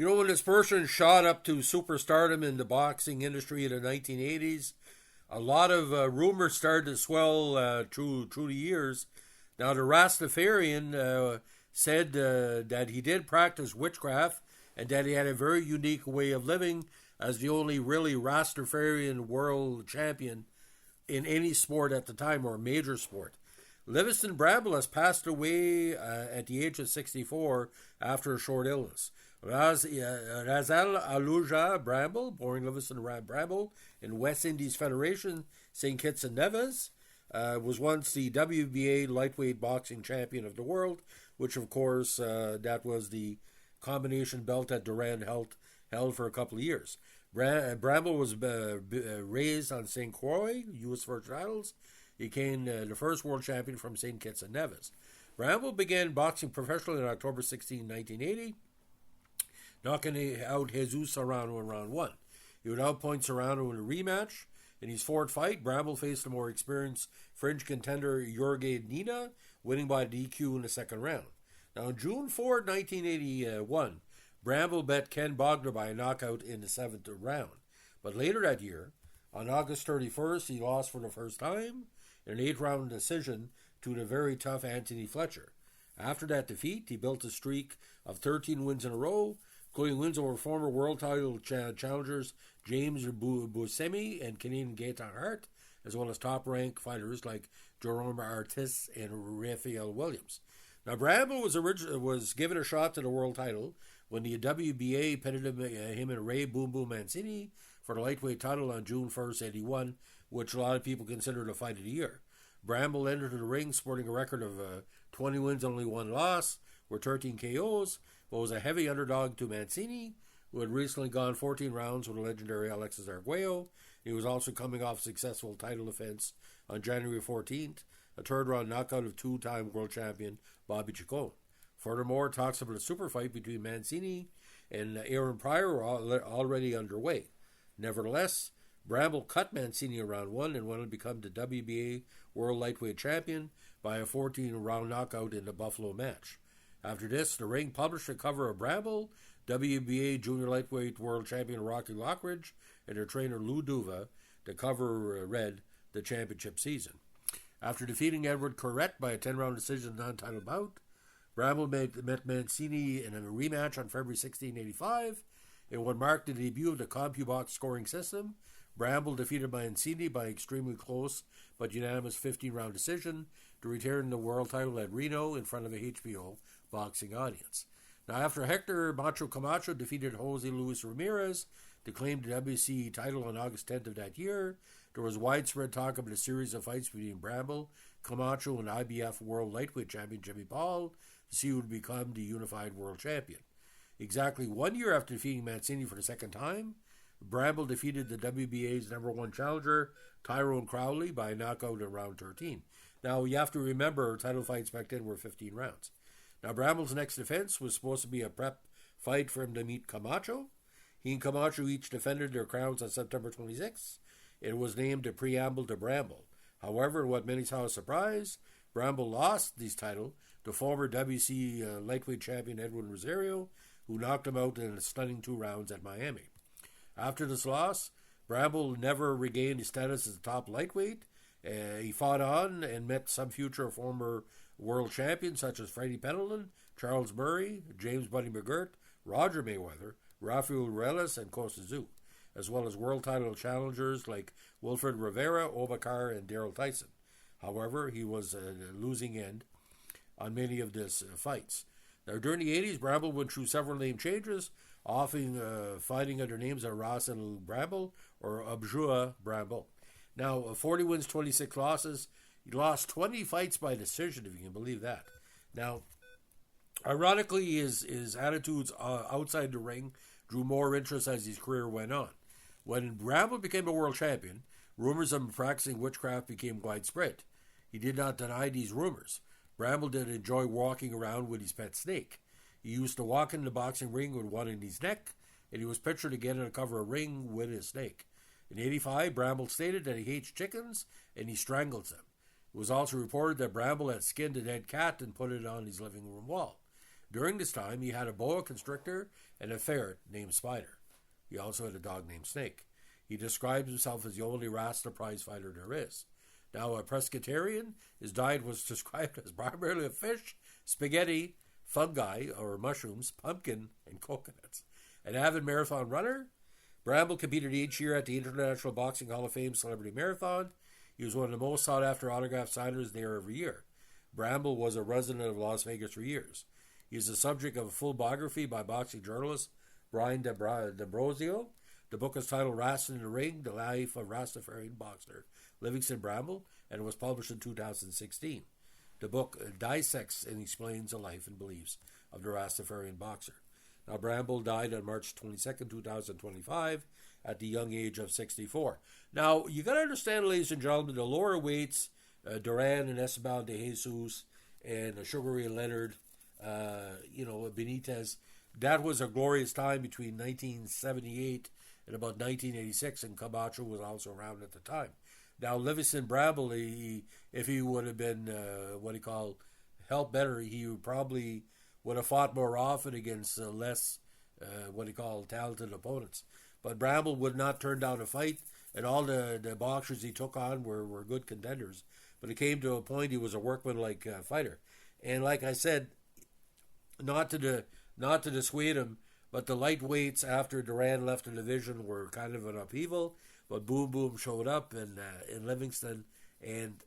When this person shot up to superstardom in the boxing industry in the 1980s, a lot of rumors started to swell through the years. Now, the Rastafarian said that he did practice witchcraft and that he had a very unique way of living as the only really Rastafarian world champion in any sport at the time, or major sport. Livingstone Bramble has passed away at the age of 64 after a short illness. Razal Aluja Bramble, born Livingstone Bramble in West Indies Federation, St. Kitts and Nevis, was once the WBA lightweight boxing champion of the world, which of course that was the combination belt that Duran held for a couple of years. Bramble was raised on St. Croix, U.S. Virgin Islands. He became the first world champion from St. Kitts and Nevis. Bramble began boxing professionally on October 16, 1980, knocking out Jesus Serrano in round one. He would outpoint Serrano in a rematch. In his fourth fight, Bramble faced a more experienced fringe contender Jorge Nina, winning by DQ in the second round. Now, on June 4, 1981, Bramble bet Ken Bogner by a knockout in the seventh round. But later that year, on August 31st, he lost for the first time in an 8-round decision to the very tough Anthony Fletcher. After that defeat, he built a streak of 13 wins in a row, including wins over former world title challengers James Buscemi and Canadian Gaetan Hart, as well as top-ranked fighters like Jerome Artis and Raphael Williams. Now, Bramble was given a shot to the world title when the WBA pitted him and Ray Boom Boom Mancini for the lightweight title on June 1st, 81, which a lot of people consider the fight of the year. Bramble entered the ring sporting a record of 20 wins, only one loss, with 13 KOs, but was a heavy underdog to Mancini, who had recently gone 14 rounds with the legendary Alexis Arguello. He was also coming off a successful title defense on January 14th, a third-round knockout of two-time world champion Bobby Chacon. Furthermore, talks about a super fight between Mancini and Aaron Pryor were already underway. Nevertheless, Bramble cut Mancini in round one and went on to become the WBA World Lightweight Champion by a 14-round knockout in the Buffalo match. After this, the ring published a cover of Bramble, WBA Junior Lightweight World Champion Rocky Lockridge, and their trainer Lou Duva. The cover read, "The Championship Season." After defeating Edward Corrette by a 10-round decision non-title bout, Bramble met Mancini in a rematch on February 16, 1985. In what marked the debut of the CompuBox scoring system, Bramble defeated Mancini by extremely close but unanimous 15-round decision to retain the world title at Reno in front of a HBO boxing audience. Now, after Hector Macho Camacho defeated Jose Luis Ramirez to claim the WC title on August 10th of that year, there was widespread talk about a series of fights between Bramble, Camacho, and IBF World Lightweight Champion Jimmy Paul to see who would become the unified world champion. Exactly 1 year after defeating Mancini for the second time, Bramble defeated the WBA's number one challenger, Tyrone Crowley, by a knockout in round 13. Now, you have to remember, title fights back then were 15 rounds. Now, Bramble's next defense was supposed to be a prep fight for him to meet Camacho. He and Camacho each defended their crowns on September 26th. It was named a preamble to Bramble. However, in what many saw as a surprise, Bramble lost this title to former WC lightweight champion Edwin Rosario, who knocked him out in a stunning 2 rounds at Miami. After this loss, Bramble never regained his status as a top lightweight. He fought on and met some future former world champions such as Freddie Pendleton, Charles Murray, James Buddy McGirt, Roger Mayweather, Rafael Ruelas, and Costa Zoo, as well as world title challengers like Wilfred Rivera, Obakar, and Daryl Tyson. However, he was a losing end on many of these fights. Now, during the 80s, Bramble went through several name changes, often fighting under names of Russell Bramble or Abjua Bramble. Now, 40 wins, 26 losses. He lost 20 fights by decision, if you can believe that. Now, ironically, his attitudes outside the ring drew more interest as his career went on. When Bramble became a world champion, rumors of him practicing witchcraft became widespread. He did not deny these rumors. Bramble did enjoy walking around with his pet snake. He used to walk in the boxing ring with one in his neck, and he was pictured again on the cover of a ring with his snake. In 1985, Bramble stated that he hates chickens and he strangles them. It was also reported that Bramble had skinned a dead cat and put it on his living room wall. During this time, he had a boa constrictor and a ferret named Spider. He also had a dog named Snake. He describes himself as the only Rasta prize fighter there is. Now, a pescatarian, his diet was described as primarily of fish, spaghetti, fungi or mushrooms, pumpkin, and coconuts. An avid marathon runner, Bramble competed each year at the International Boxing Hall of Fame Celebrity Marathon. He was one of the most sought-after autograph signers there every year. Bramble was a resident of Las Vegas for years. He is the subject of a full biography by boxing journalist Brian D'Ambrosio. The book is titled Rasta in the Ring, The Life of Rastafarian Boxer Livingstone Bramble, and it was published in 2016. The book dissects and explains the life and beliefs of the Rastafarian boxer. Now, Bramble died on March 22nd, 2025, at the young age of 64. Now, you got to understand, ladies and gentlemen, the lower weights, Duran and Esteban de Jesus and Sugar Ray Leonard, Benitez, that was a glorious time between 1978 and about 1986, and Camacho was also around at the time. Now, Livingstone Bramble, if he would have been, helped better, he probably would have fought more often against less, talented opponents. But Bramble would not turn down a fight, and all the boxers he took on were good contenders. But it came to a point he was a workmanlike fighter. And like I said, not to dissuade him, but the lightweights after Duran left the division were kind of an upheaval. But Boom Boom showed up in Livingstone, and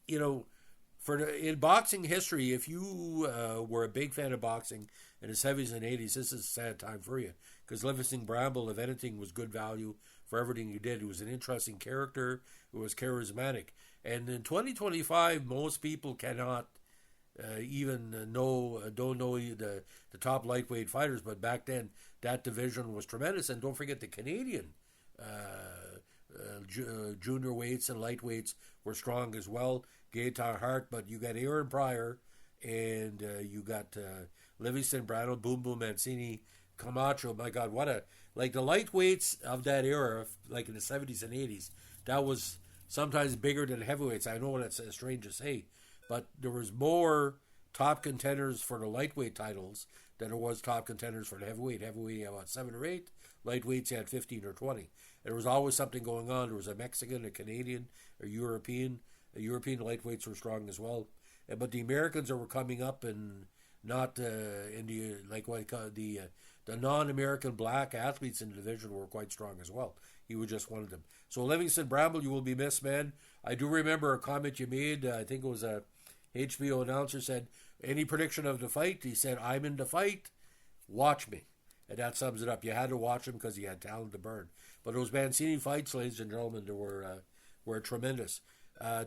in boxing history, if you were a big fan of boxing in the 70s and 80s, this is a sad time for you, because Livingstone Bramble, if anything, was good value for everything he did. He was an interesting character. He was charismatic. And in 2025, most people cannot don't know the top lightweight fighters, but back then that division was tremendous. And don't forget the Canadian junior weights and lightweights were strong as well. Gaetan Hart, but you got Aaron Pryor, and you got Livingstone Bramble, Boom Boom Mancini, Camacho. My God, the lightweights of that era, like in the 70s and 80s, that was sometimes bigger than heavyweights. I know that's strange to say, but there was more top contenders for the lightweight titles than there was top contenders for the heavyweight. Heavyweight, about 7 or 8. Lightweights, you had 15 or 20. There was always something going on. There was a Mexican, a Canadian, a European. The European lightweights were strong as well. But the Americans that were coming up and not the non-American black athletes in the division were quite strong as well. He was just one of them. So Livingstone Bramble, you will be missed, man. I do remember a comment you made. I think it was a HBO announcer said, any prediction of the fight? He said, I'm in the fight. Watch me. And that sums it up. You had to watch him because he had talent to burn. But those Mancini fights, ladies and gentlemen, they were tremendous.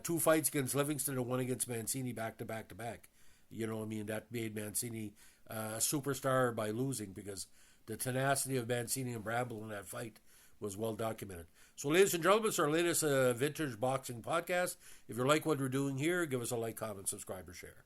2 fights against Livingstone and 1 against Mancini back to back to back. You know what I mean? That made Mancini a superstar by losing, because the tenacity of Mancini and Bramble in that fight was well documented. So, ladies and gentlemen, it's our latest vintage boxing podcast. If you like what we're doing here, give us a like, comment, subscribe, or share.